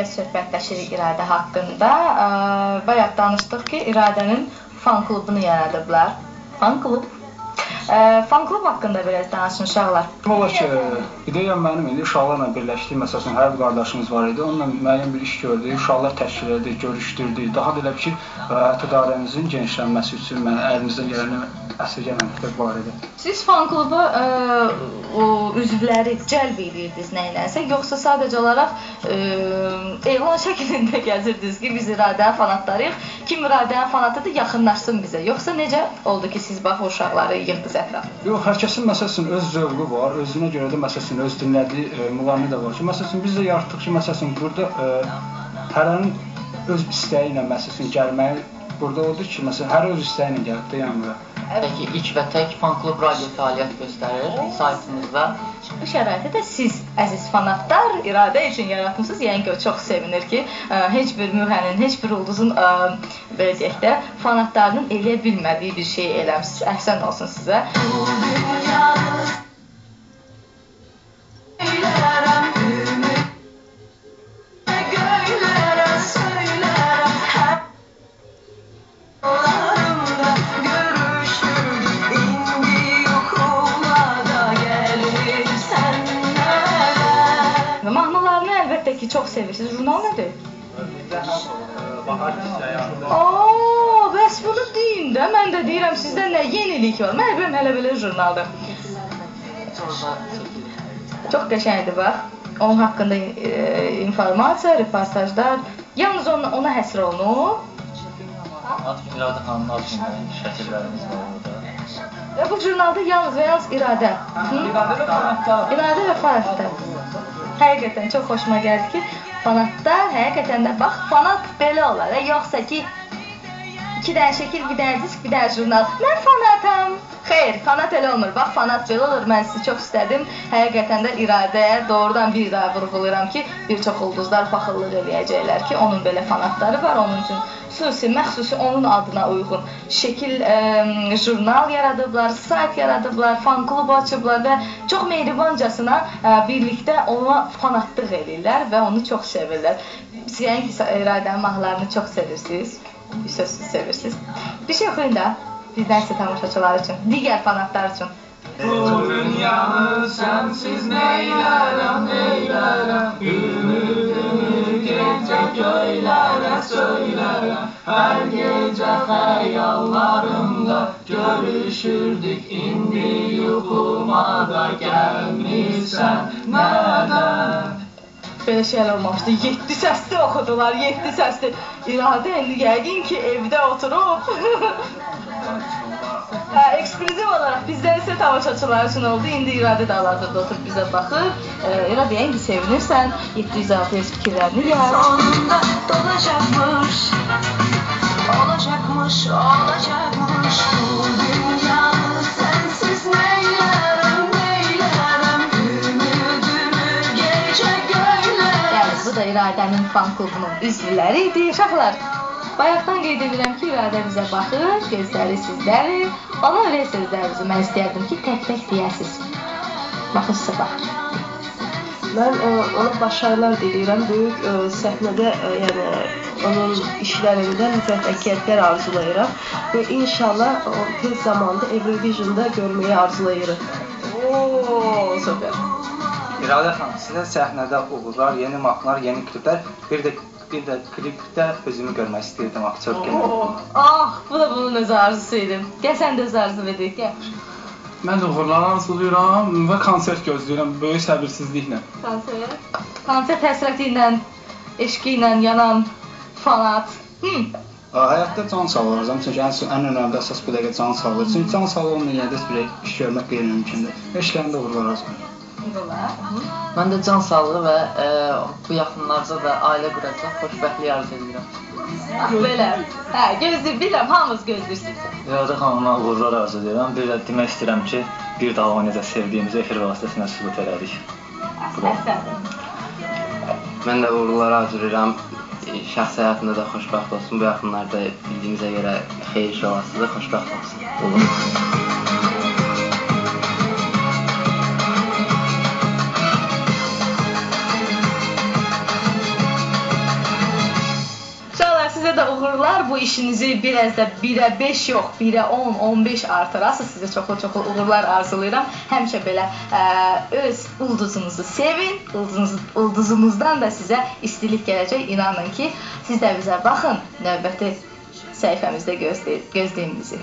biraz söhbətləşirik İradə haqqında. Bayaq danışdıq ki, İradənin fan klubunu yaradıblar. Fan klub haqqında biraz danışın uşaqlar. Ola ki, ideyam mənim idi, uşaqlarla birləşdik, məsələn, hər bir qardaşımız var idi, onunla müəyyən bir iş gördük, uşaqlar təşkil etdik, görüşdürdük. Daha da elə bir ki, həyat idarəmizin genişlənməsi üçün mən əlimizdən gələni əsirgəməməkdə var idi. Siz fan kluba üzvləri cəlb edirdiniz nəyləsə, yoxsa sadəcə olaraq elan şəklində gəzirdiniz ki, biz İradənin fanatlarıyıq, kim İradənin fanatıdır, yaxınlaşsın bizə, yoxsa necə oldu ki, siz bax, uşaqları yığdınız ətrafına? Yox, hər kəsin məsələn öz zövqü var, özünə görə də məsələn öz dinlədiyi müğanni də var ki, məsələn biz də yaratdıq ki, məsələn burada hərənin öz istəyi ilə məsələn gəlməyi burada oldu ki, məsələn hər öz istəyi ilə gəlib də yanımıza. Peki ilk və tək fan klub radio fəaliyyət göstərir saytınızda. Bu şəraitdə də siz, əziz fanatlar, İradə üçün yaratmısınız. Yəni ki, o çox sevinir ki, heç bir müğənninin, heç bir ulduzun belə deyək də, fanatlarının eləyə bilmədiyi bir şey eləmişsiniz. Əhsən olsun sizə. Çox sevirsiniz. Jurnal nədir? Bəs bunu deyin də. Mən də deyirəm, sizdə nə yenilik var? Mən biləm, hələ belə jurnaldır. Çox qəşəngdir, bax. Onun haqqında informasiya, reportajlar. Yalnız ona həsr olunub. İradə xanımın adında şəkillərimiz var orada. Bu jurnalda yalnız və yalnız İradə. İradə və fanatlar. Həqiqətən çox xoşuma gəldi ki, fanatlar həqiqətən də bax, fanat belə olar, yoxsa ki 2 dənə şəkil, bir dənə disk, bir dənə jurnal. Mən fanatam. Xeyr, fanat elə olmur. Bax, fanat belə olur. Mən sizi çox istədim. Həqiqətən də İradəyə doğrudan bir daha vurğulayıram ki, bir çox ulduzlar paxıllıq eləyəcəklər ki, onun belə fanatları var, onun üçün xüsusi, məxsusi onun adına uyğun şəkil jurnal yaradıblar, sayt yaradıblar, fan klubu açıblar və çox mehribancasına birlikdə ona fanatlıq edirlər və onu çox sevirlər. Siz yəni ki, İradənin mahnılarını çox sevirsiniz, sözsüz sevirsiniz. Bir şey oxuyun da, bizdən sizə tamaşaçılar üçün, digər fanatlar üçün. Bu dünyanı sensiz neylərəm, neylərəm, ümidimi gecə göylərə söylərəm. Hər gecə xəyallarımda görüşürdük, indi yuxuma da gəlmirsən nədən? Belə şeylər olmamışdı, 7 səsli oxudular, 7 səsli. İradə indi yəqin ki, evdə oturub. Ekskluziv olaraq bizdən isə tamaşaçılar üçün oldu. İndi İradə də hal-hazırda oturub bizə baxır. İradə, indi sevinirsən, 700-600 fikirlərini yaz. Sonunda dolacaqmış, olacaqmış, olacaqmış. Bu dünyanı sensiz neylərəm, neylərəm, ümidimi gecə göylərəm. Yəni, bu da İradənin fan klubunun üzvləri idi. Uşaqlar, bayaqdan qeyd edirəm ki, İradə bizə baxır, gözləri sizdədir. Ona öyle sözlərinizi mən istəyərdim ki, tək-tək deyəsiniz. Baxın sizə baxır. Mən ona başarılar diləyirəm. Böyük səhnədə, yəni onun işlərində müvəffəqiyyətlər arzulayıram və inşallah tez zamanda Eurovision'da görməyi arzulayırıq. Super. İradə xanım, sizə səhnədə uğurlar, yeni mahnılar, yeni kliplər, bir də klipdə özümü görmək istəyirdim aktyor kimi. Bu da bunun öz arzusu idi. Gəl sən də öz arzu edək, gəl. Mən də uğurlar arzulayıram və konsert gözləyirəm böyük səbirsizliklə. Konsert? Konsert həsrəti ilə, eşqi ilə yanan fanat. Həyatda can sağlayacağım, çünki ən önəmli əsas bu dəqiqə can sağlayır. Çünki can sağlığı olmayan yerdə bir iş görmək qeyri-mümkündür. Eşqlərində uğurlar arzulayıram. Mən də can sağlığı və bu yaxınlarda da ailə quracaq xoşbəxtlik arzu edirəm. Belə. Gözləyir, bilirəm, hamımız gözləyirsiniz. İradə xanıma uğurlar arzu edirəm. Bir də demək istəyirəm ki, bir daha o necə sevdiyimizi efir vasitəsilə sübut elədik. Mən də uğurlar arzu edirəm. Şəxsi həyatında da xoşbəxt olsun. Bu yaxınlarda bildiyimizə görə xeyir şovası da xoşbəxt olsun. Sizə də uğurlar. Bu işinizi biraz da 1-ə 5 yox, 1-ə 10, 15 artırasınız. Sizə çoxlu-çoxlu uğurlar arzulayıram. Həmişə belə öz ulduzunuzu sevin. Ulduzunuzdan da sizə istilik gələcək. İnanın ki, siz də bizə baxın. Növbəti səhifəmizdə gözləyin bizi.